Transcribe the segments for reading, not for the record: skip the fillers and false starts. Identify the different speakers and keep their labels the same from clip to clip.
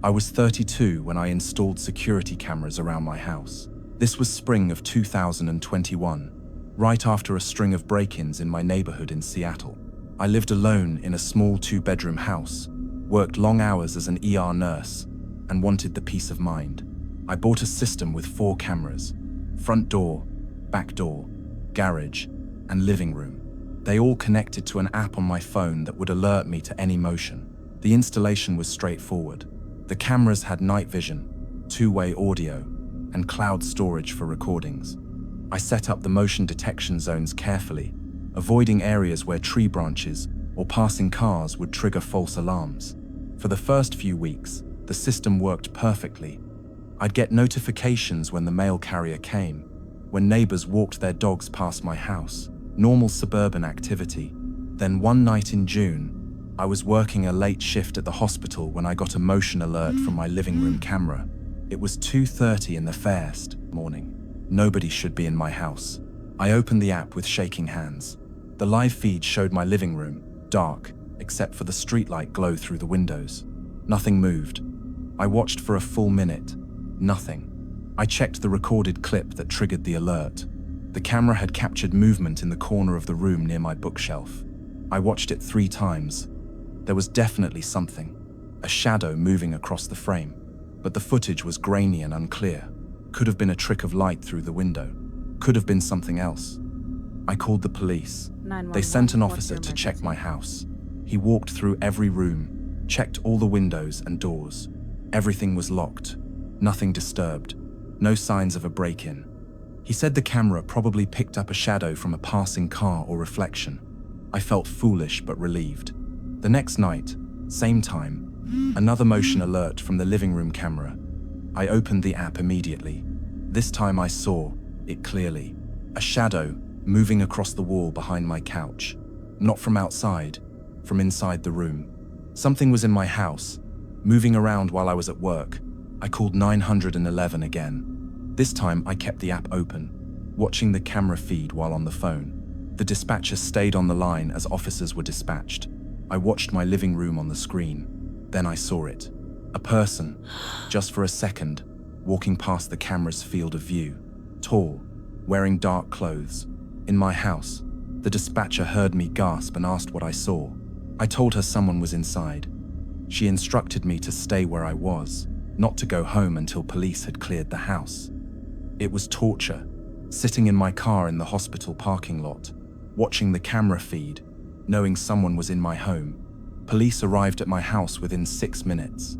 Speaker 1: I was 32 when I installed security cameras around my house. This was spring of 2021, right after a string of break-ins in my neighborhood in Seattle. I lived alone in a small 2-bedroom house, worked long hours as an ER nurse, and wanted the peace of mind. I bought a system with 4 cameras: front door, back door, garage, and living room. They all connected to an app on my phone that would alert me to any motion. The installation was straightforward. The cameras had night vision, 2-way audio, and cloud storage for recordings. I set up the motion detection zones carefully, avoiding areas where tree branches or passing cars would trigger false alarms. For the first few weeks, the system worked perfectly. I'd get notifications when the mail carrier came, when neighbors walked their dogs past my house, normal suburban activity. Then one night in June, I was working a late shift at the hospital when I got a motion alert from my living room camera. It was 2:30 in the first morning. Nobody should be in my house. I opened the app with shaking hands. The live feed showed my living room, dark, except for the streetlight glow through the windows. Nothing moved. I watched for a full minute. Nothing. I checked the recorded clip that triggered the alert. The camera had captured movement in the corner of the room near my bookshelf. I watched it 3 times. There was definitely something, a shadow moving across the frame, but the footage was grainy and unclear. Could have been a trick of light through the window. Could have been something else. I called the police. They sent an officer to check my house. He walked through every room, checked all the windows and doors. Everything was locked, nothing disturbed, no signs of a break-in. He said the camera probably picked up a shadow from a passing car or reflection. I felt foolish but relieved. The next night, same time, another motion alert from the living room camera. I opened the app immediately. This time I saw it clearly. A shadow moving across the wall behind my couch. Not from outside, from inside the room. Something was in my house, moving around while I was at work. I called 911 again. This time I kept the app open, watching the camera feed while on the phone. The dispatcher stayed on the line as officers were dispatched. I watched my living room on the screen. Then I saw it. A person, just for a second, walking past the camera's field of view. Tall, wearing dark clothes. In my house, the dispatcher heard me gasp and asked what I saw. I told her someone was inside. She instructed me to stay where I was, not to go home until police had cleared the house. It was torture, sitting in my car in the hospital parking lot, watching the camera feed, knowing someone was in my home. Police arrived at my house within 6 minutes.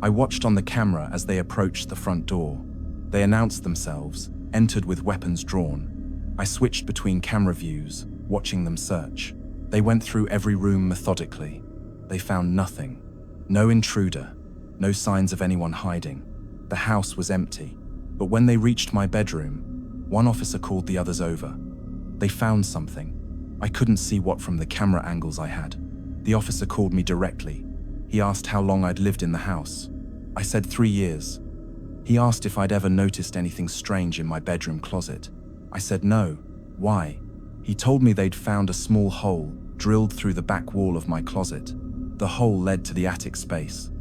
Speaker 1: I watched on the camera as they approached the front door. They announced themselves, entered with weapons drawn. I switched between camera views, watching them search. They went through every room methodically. They found nothing. No intruder, no signs of anyone hiding. The house was empty. But when they reached my bedroom, one officer called the others over. They found something. I couldn't see what from the camera angles I had. The officer called me directly. He asked how long I'd lived in the house. I said 3 years. He asked if I'd ever noticed anything strange in my bedroom closet. I said no. Why? He told me they'd found a small hole drilled through the back wall of my closet. The hole led to the attic space.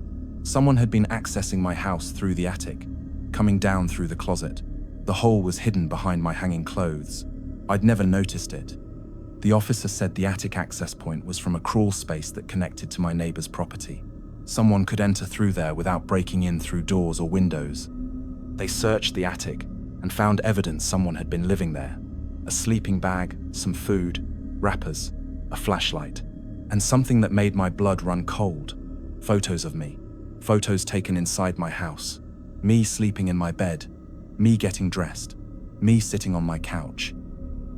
Speaker 1: Someone had been accessing my house through the attic, coming down through the closet. The hole was hidden behind my hanging clothes. I'd never noticed it. The officer said the attic access point was from a crawl space that connected to my neighbor's property. Someone could enter through there without breaking in through doors or windows. They searched the attic and found evidence someone had been living there. A sleeping bag, some food, wrappers, a flashlight, and something that made my blood run cold. Photos of me. Photos taken inside my house. Me sleeping in my bed. Me getting dressed. Me sitting on my couch.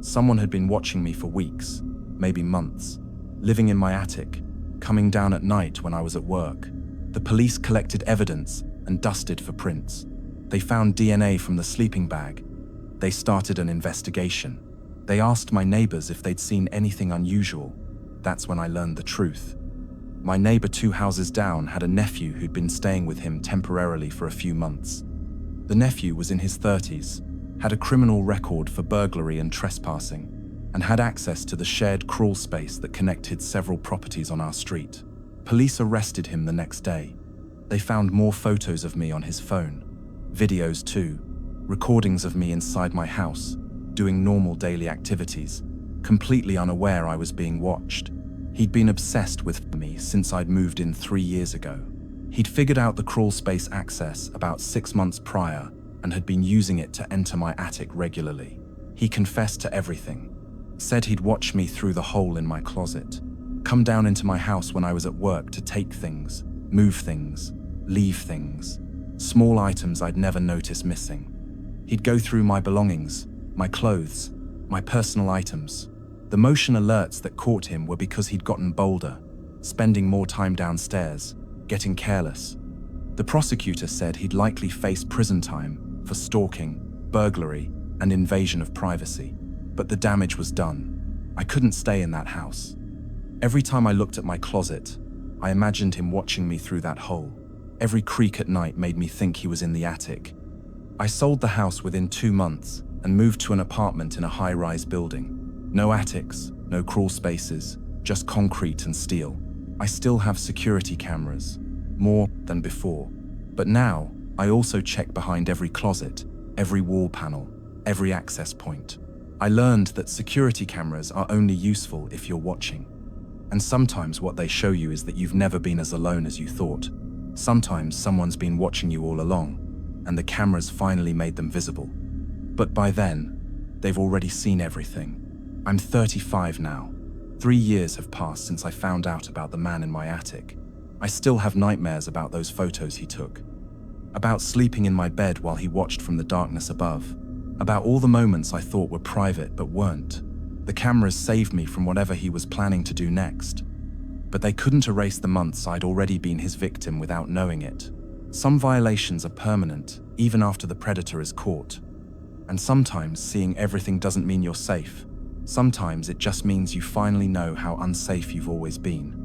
Speaker 1: Someone had been watching me for weeks, maybe months, living in my attic, coming down at night when I was at work. The police collected evidence and dusted for prints. They found DNA from the sleeping bag. They started an investigation. They asked my neighbors if they'd seen anything unusual. That's when I learned the truth. My neighbor 2 houses down had a nephew who'd been staying with him temporarily for a few months. The nephew was in his 30s, had a criminal record for burglary and trespassing, and had access to the shared crawl space that connected several properties on our street. Police arrested him the next day. They found more photos of me on his phone, videos too, recordings of me inside my house, doing normal daily activities, completely unaware I was being watched. He'd been obsessed with me since I'd moved in 3 years ago. He'd figured out the crawl space access about 6 months prior and had been using it to enter my attic regularly. He confessed to everything, said he'd watch me through the hole in my closet, come down into my house when I was at work to take things, move things, leave things, small items I'd never noticed missing. He'd go through my belongings, my clothes, my personal items. The motion alerts that caught him were because he'd gotten bolder, spending more time downstairs, getting careless. The prosecutor said he'd likely face prison time for stalking, burglary, and invasion of privacy. But the damage was done. I couldn't stay in that house. Every time I looked at my closet, I imagined him watching me through that hole. Every creak at night made me think he was in the attic. I sold the house within 2 months and moved to an apartment in a high-rise building. No attics, no crawl spaces, just concrete and steel. I still have security cameras, more than before. But now, I also check behind every closet, every wall panel, every access point. I learned that security cameras are only useful if you're watching. And sometimes what they show you is that you've never been as alone as you thought. Sometimes someone's been watching you all along, and the cameras finally made them visible. But by then, they've already seen everything. I'm 35 now. 3 years have passed since I found out about the man in my attic. I still have nightmares about those photos he took. About sleeping in my bed while he watched from the darkness above. About all the moments I thought were private but weren't. The cameras saved me from whatever he was planning to do next. But they couldn't erase the months I'd already been his victim without knowing it. Some violations are permanent, even after the predator is caught. And sometimes seeing everything doesn't mean you're safe. Sometimes it just means you finally know how unsafe you've always been.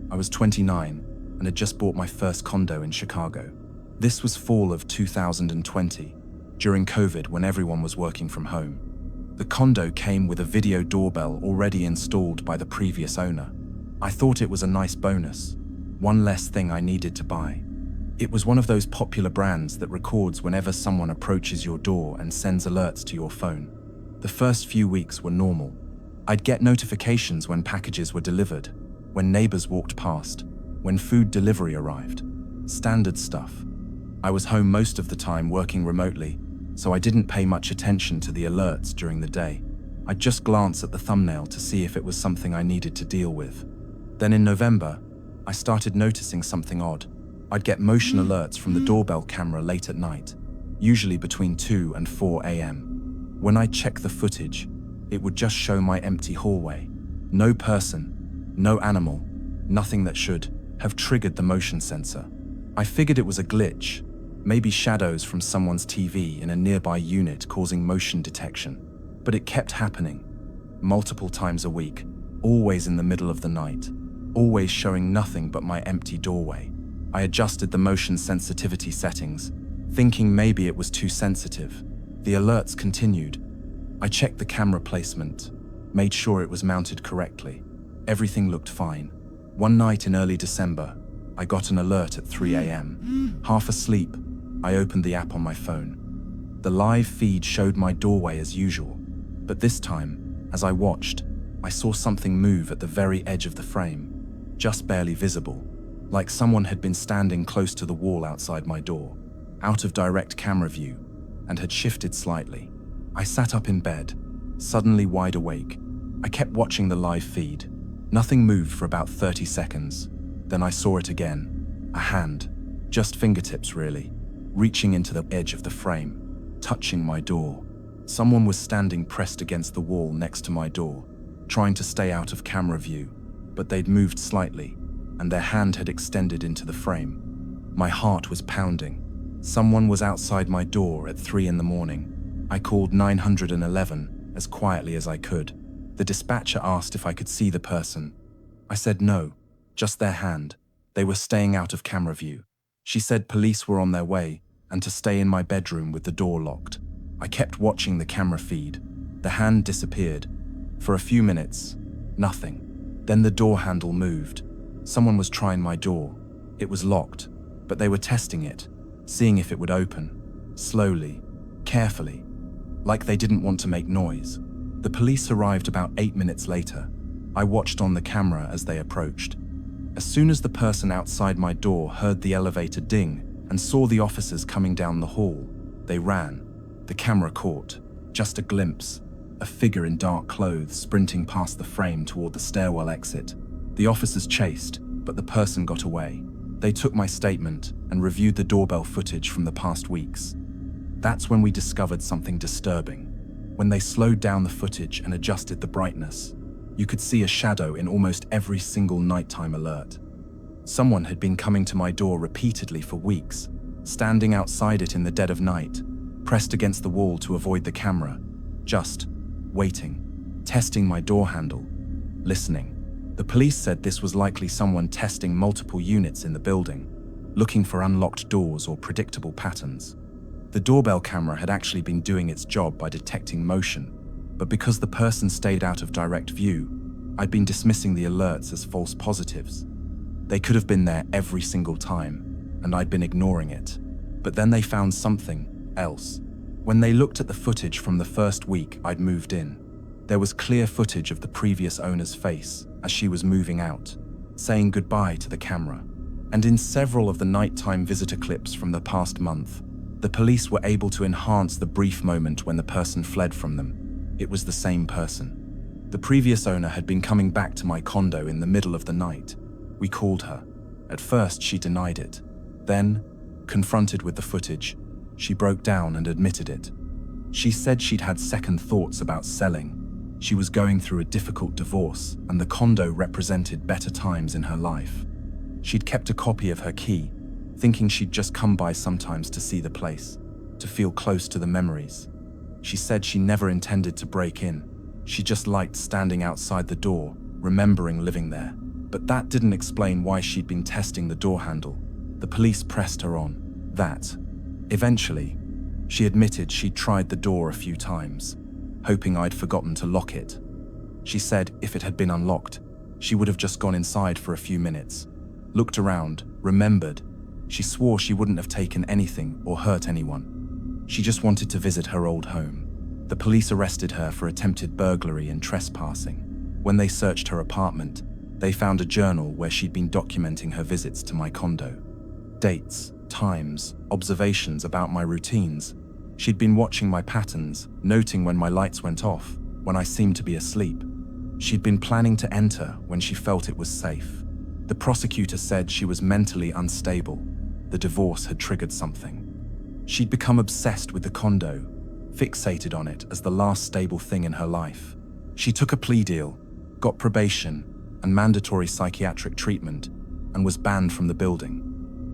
Speaker 1: I was 29 and had just bought my first condo in Chicago. This was fall of 2020, during COVID when everyone was working from home. The condo came with a video doorbell already installed by the previous owner. I thought it was a nice bonus, one less thing I needed to buy. It was one of those popular brands that records whenever someone approaches your door and sends alerts to your phone. The first few weeks were normal. I'd get notifications when packages were delivered, when neighbors walked past, when food delivery arrived. Standard stuff. I was home most of the time working remotely, so I didn't pay much attention to the alerts during the day. I'd just glance at the thumbnail to see if it was something I needed to deal with. Then in November, I started noticing something odd. I'd get motion alerts from the doorbell camera late at night, usually between 2 and 4 a.m. When I checked the footage, it would just show my empty hallway. No person, no animal, nothing that should have triggered the motion sensor. I figured it was a glitch, maybe shadows from someone's TV in a nearby unit causing motion detection. But it kept happening, multiple times a week, always in the middle of the night, always showing nothing but my empty doorway. I adjusted the motion sensitivity settings, thinking maybe it was too sensitive. The alerts continued. I checked the camera placement, made sure it was mounted correctly. Everything looked fine. One night in early December, I got an alert at 3 a.m. Half asleep, I opened the app on my phone. The live feed showed my doorway as usual, but this time, as I watched, I saw something move at the very edge of the frame, just barely visible, like someone had been standing close to the wall outside my door, out of direct camera view, and had shifted slightly. I sat up in bed, suddenly wide awake. I kept watching the live feed. Nothing moved for about 30 seconds. Then I saw it again. A hand, just fingertips really, reaching into the edge of the frame, touching my door. Someone was standing pressed against the wall next to my door, trying to stay out of camera view, but they'd moved slightly, and their hand had extended into the frame. My heart was pounding. Someone was outside my door at 3 in the morning. I called 911 as quietly as I could. The dispatcher asked if I could see the person. I said no, just their hand. They were staying out of camera view. She said police were on their way and to stay in my bedroom with the door locked. I kept watching the camera feed. The hand disappeared, For a few minutes, nothing. Then the door handle moved. Someone was trying my door. It was locked, but they were testing it, seeing if it would open. Slowly, carefully, like they didn't want to make noise. The police arrived about 8 minutes later. I watched on the camera as they approached. As soon as the person outside my door heard the elevator ding and saw the officers coming down the hall, they ran. The camera caught just a glimpse, a figure in dark clothes sprinting past the frame toward the stairwell exit. The officers chased, but the person got away. They took my statement and reviewed the doorbell footage from the past weeks. That's when we discovered something disturbing. When they slowed down the footage and adjusted the brightness, you could see a shadow in almost every single nighttime alert. Someone had been coming to my door repeatedly for weeks, standing outside it in the dead of night, pressed against the wall to avoid the camera, just waiting, testing my door handle, listening. The police said this was likely someone testing multiple units in the building, looking for unlocked doors or predictable patterns. The doorbell camera had actually been doing its job by detecting motion, but because the person stayed out of direct view, I'd been dismissing the alerts as false positives. They could have been there every single time, and I'd been ignoring it. But then they found something else. When they looked at the footage from the first week I'd moved in, there was clear footage of the previous owner's face as she was moving out, saying goodbye to the camera. And in several of the nighttime visitor clips from the past month, the police were able to enhance the brief moment when the person fled from them. It was the same person. The previous owner had been coming back to my condo in the middle of the night. We called her. At first, she denied it. Then, confronted with the footage, she broke down and admitted it. She said she'd had second thoughts about selling. She was going through a difficult divorce, and the condo represented better times in her life. She'd kept a copy of her key, thinking she'd just come by sometimes to see the place, to feel close to the memories. She said she never intended to break in. She just liked standing outside the door, remembering living there. But that didn't explain why she'd been testing the door handle. The police pressed her on that. Eventually, she admitted she'd tried the door a few times, hoping I'd forgotten to lock it. She said if it had been unlocked, she would have just gone inside for a few minutes, looked around, remembered. She swore she wouldn't have taken anything or hurt anyone. She just wanted to visit her old home. The police arrested her for attempted burglary and trespassing. When they searched her apartment, they found a journal where she'd been documenting her visits to my condo. Dates, times, observations about my routines. She'd been watching my patterns, noting when my lights went off, when I seemed to be asleep. She'd been planning to enter when she felt it was safe. The prosecutor said she was mentally unstable. The divorce had triggered something. She'd become obsessed with the condo, fixated on it as the last stable thing in her life. She took a plea deal, got probation and mandatory psychiatric treatment, and was banned from the building.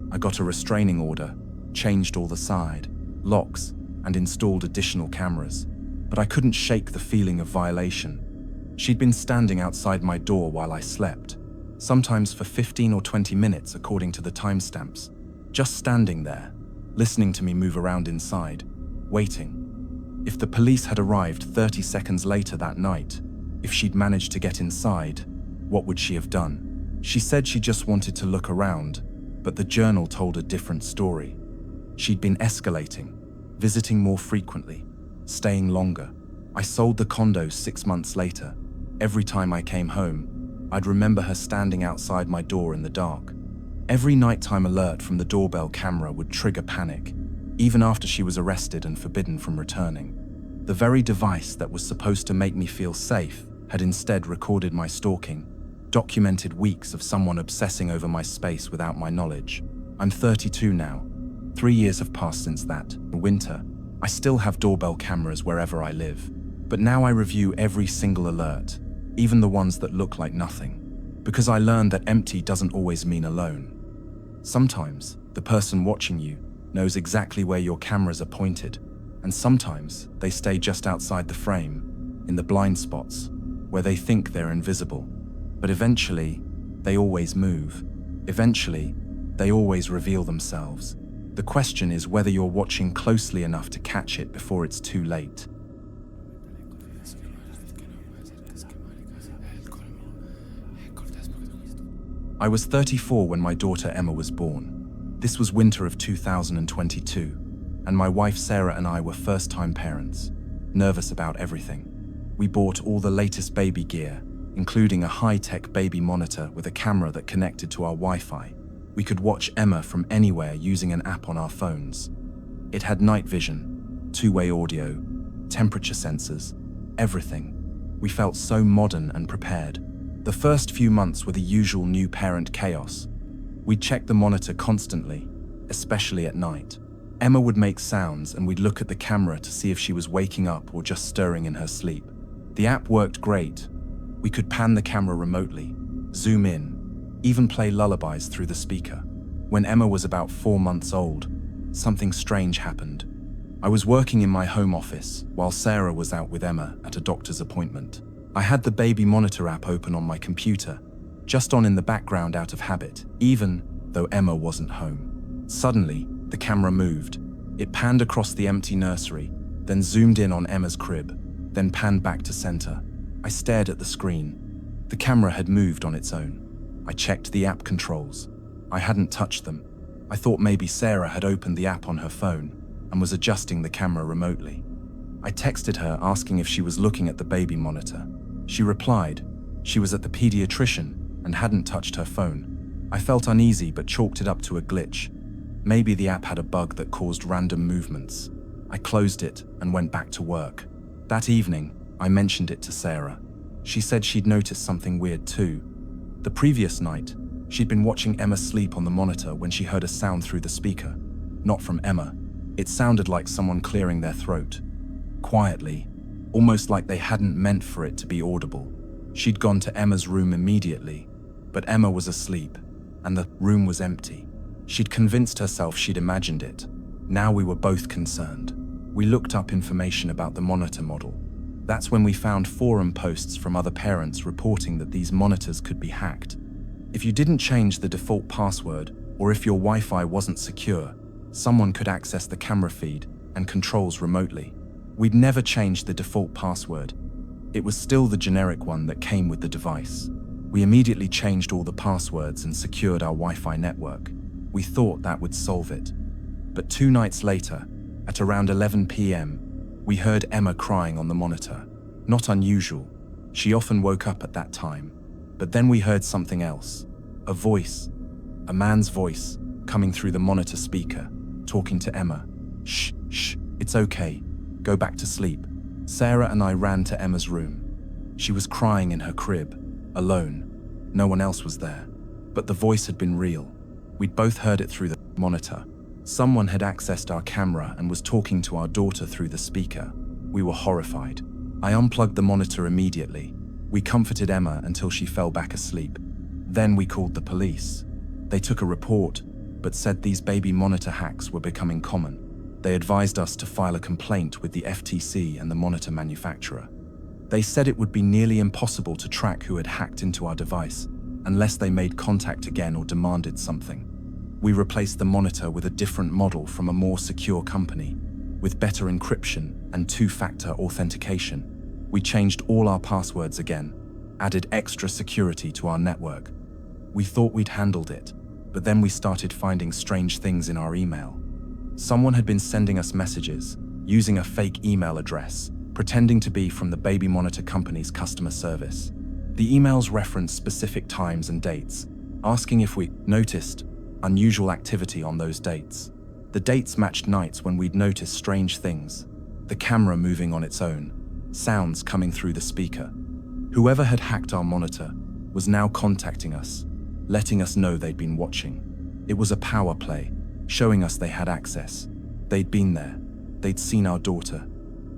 Speaker 1: I got a restraining order, changed all the side locks, and installed additional cameras, but I couldn't shake the feeling of violation. She'd been standing outside my door while I slept, sometimes for 15 or 20 minutes according to the timestamps, just standing there, listening to me move around inside, waiting. If the police had arrived 30 seconds later that night, if she'd managed to get inside, what would she have done? She said she just wanted to look around, but the journal told a different story. She'd been escalating, visiting more frequently, staying longer. I sold the condo 6 months later. Every time I came home, I'd remember her standing outside my door in the dark. Every nighttime alert from the doorbell camera would trigger panic, even after she was arrested and forbidden from returning. The very device that was supposed to make me feel safe had instead recorded my stalking, documented weeks of someone obsessing over my space without my knowledge. I'm 32 now. 3 years have passed since that. In winter, I still have doorbell cameras wherever I live, but now I review every single alert, even the ones that look like nothing, because I learned that empty doesn't always mean alone. Sometimes, the person watching you knows exactly where your cameras are pointed, and sometimes they stay just outside the frame, in the blind spots, where they think they're invisible. But eventually, they always move. Eventually, they always reveal themselves. The question is whether you're watching closely enough to catch it before it's too late. I was 34 when my daughter Emma was born. This was winter of 2022, and my wife Sarah and I were first-time parents, nervous about everything. We bought all the latest baby gear, including a high-tech baby monitor with a camera that connected to our Wi-Fi. We could watch Emma from anywhere using an app on our phones. It had night vision, two-way audio, temperature sensors, everything. We felt so modern and prepared. The first few months were the usual new parent chaos. We'd check the monitor constantly, especially at night. Emma would make sounds and we'd look at the camera to see if she was waking up or just stirring in her sleep. The app worked great. We could pan the camera remotely, zoom in, even play lullabies through the speaker. When Emma was about 4 months old, something strange happened. I was working in my home office while Sarah was out with Emma at a doctor's appointment. I had the baby monitor app open on my computer, just on in the background out of habit, even though Emma wasn't home. Suddenly, the camera moved. It panned across the empty nursery, then zoomed in on Emma's crib, then panned back to center. I stared at the screen. The camera had moved on its own. I checked the app controls. I hadn't touched them. I thought maybe Sarah had opened the app on her phone and was adjusting the camera remotely. I texted her asking if she was looking at the baby monitor. She replied she was at the pediatrician and hadn't touched her phone. I felt uneasy but chalked it up to a glitch. Maybe the app had a bug that caused random movements. I closed it and went back to work. That evening, I mentioned it to Sarah. She said she'd noticed something weird too. The previous night, she'd been watching Emma sleep on the monitor when she heard a sound through the speaker. Not from Emma. It sounded like someone clearing their throat. Quietly, almost like they hadn't meant for it to be audible. She'd gone to Emma's room immediately, but Emma was asleep, and the room was empty. She'd convinced herself she'd imagined it. Now we were both concerned. We looked up information about the monitor model. That's when we found forum posts from other parents reporting that these monitors could be hacked. If you didn't change the default password, or if your Wi-Fi wasn't secure, someone could access the camera feed and controls remotely. We'd never changed the default password. It was still the generic one that came with the device. We immediately changed all the passwords and secured our Wi-Fi network. We thought that would solve it. But 2 nights later, at around 11 p.m., we heard Emma crying on the monitor. Not unusual. She often woke up at that time. But then we heard something else. A voice. A man's voice, coming through the monitor speaker, talking to Emma. Shh, shh, it's okay. Go back to sleep. Sarah and I ran to Emma's room. She was crying in her crib, alone. No one else was there. But the voice had been real. We'd both heard it through the monitor. Someone had accessed our camera and was talking to our daughter through the speaker. We were horrified. I unplugged the monitor immediately. We comforted Emma until she fell back asleep. Then we called the police. They took a report, but said these baby monitor hacks were becoming common. They advised us to file a complaint with the FTC and the monitor manufacturer. They said it would be nearly impossible to track who had hacked into our device unless they made contact again or demanded something. We replaced the monitor with a different model from a more secure company, with better encryption and 2-factor authentication. We changed all our passwords again, added extra security to our network. We thought we'd handled it, but then we started finding strange things in our email. Someone had been sending us messages, using a fake email address, pretending to be from the baby monitor company's customer service. The emails referenced specific times and dates, asking if we noticed unusual activity on those dates. The dates matched nights when we'd noticed strange things, the camera moving on its own, sounds coming through the speaker. Whoever had hacked our monitor was now contacting us, letting us know they'd been watching. It was a power play, showing us they had access. They'd been there. They'd seen our daughter.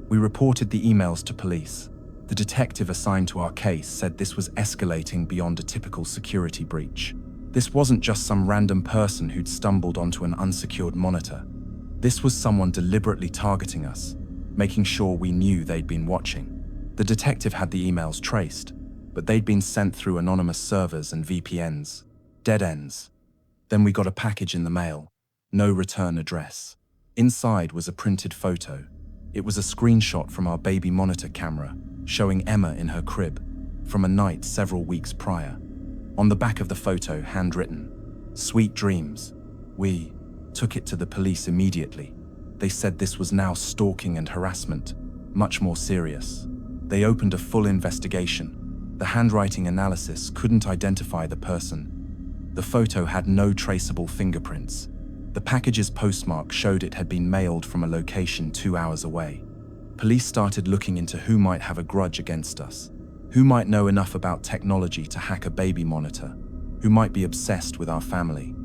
Speaker 1: We reported the emails to police. The detective assigned to our case said this was escalating beyond a typical security breach. This wasn't just some random person who'd stumbled onto an unsecured monitor. This was someone deliberately targeting us, making sure we knew they'd been watching. The detective had the emails traced, but they'd been sent through anonymous servers and VPNs. Dead ends. Then we got a package in the mail. No return address. Inside was a printed photo. It was a screenshot from our baby monitor camera, showing Emma in her crib, from a night several weeks prior. On the back of the photo, handwritten, "Sweet dreams." We took it to the police immediately. They said this was now stalking and harassment, much more serious. They opened a full investigation. The handwriting analysis couldn't identify the person. The photo had no traceable fingerprints. The package's postmark showed it had been mailed from a location 2 hours away. Police started looking into who might have a grudge against us, who might know enough about technology to hack a baby monitor, who might be obsessed with our family.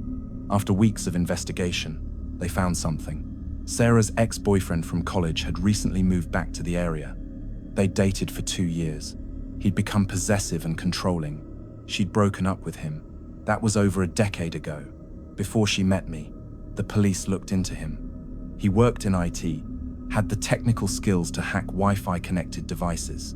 Speaker 1: After weeks of investigation, they found something. Sarah's ex-boyfriend from college had recently moved back to the area. They'd dated for 2 years. He'd become possessive and controlling. She'd broken up with him. That was over a decade ago. Before she met me, the police looked into him. He worked in IT, had the technical skills to hack Wi-Fi connected devices.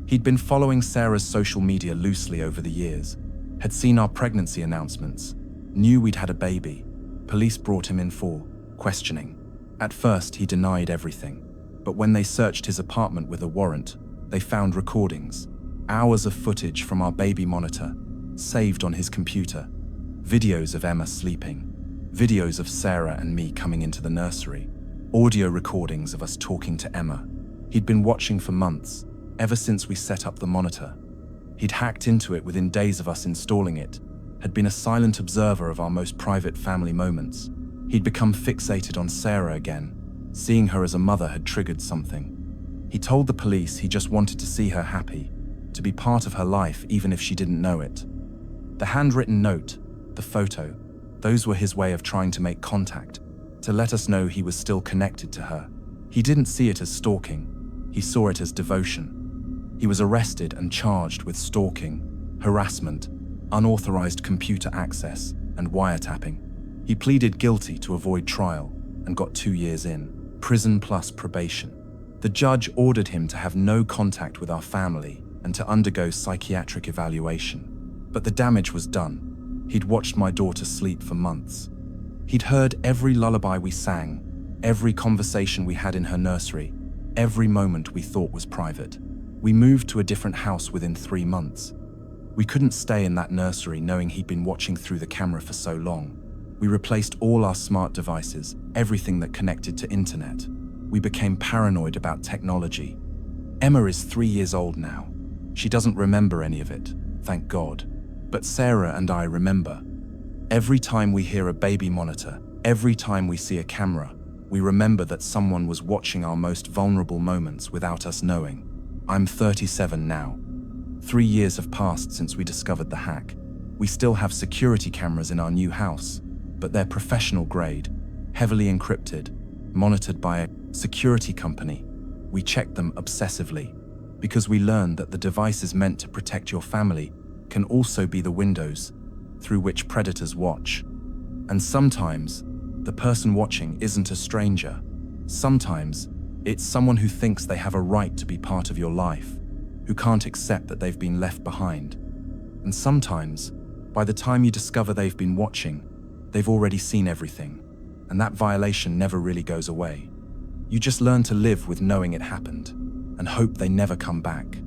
Speaker 1: He'd been following Sarah's social media loosely over the years, had seen our pregnancy announcements, knew we'd had a baby. Police brought him in for questioning. At first, he denied everything, but when they searched his apartment with a warrant, they found recordings, hours of footage from our baby monitor, saved on his computer, videos of Emma sleeping, videos of Sarah and me coming into the nursery, audio recordings of us talking to Emma. He'd been watching for months, ever since we set up the monitor. He'd hacked into it within days of us installing it, had been a silent observer of our most private family moments. He'd become fixated on Sarah again. Seeing her as a mother had triggered something. He told the police he just wanted to see her happy, to be part of her life even if she didn't know it. The handwritten note, the photo, those were his way of trying to make contact, to let us know he was still connected to her. He didn't see it as stalking, he saw it as devotion. He was arrested and charged with stalking, harassment, unauthorized computer access, and wiretapping. He pleaded guilty to avoid trial and got 2 years in, prison plus probation. The judge ordered him to have no contact with our family and to undergo psychiatric evaluation. But the damage was done. He'd watched my daughter sleep for months. He'd heard every lullaby we sang, every conversation we had in her nursery, every moment we thought was private. We moved to a different house within 3 months. We couldn't stay in that nursery knowing he'd been watching through the camera for so long. We replaced all our smart devices, everything that connected to internet. We became paranoid about technology. Emma is 3 years old now. She doesn't remember any of it, thank God. But Sarah and I remember. Every time we hear a baby monitor, every time we see a camera, we remember that someone was watching our most vulnerable moments without us knowing. I'm 37 now. 3 years have passed since we discovered the hack. We still have security cameras in our new house, but they're professional grade, heavily encrypted, monitored by a security company. We check them obsessively because we learned that the devices meant to protect your family can also be the windows through which predators watch. And sometimes, the person watching isn't a stranger. Sometimes, it's someone who thinks they have a right to be part of your life, who can't accept that they've been left behind. And sometimes, by the time you discover they've been watching, they've already seen everything, and that violation never really goes away. You just learn to live with knowing it happened, and hope they never come back.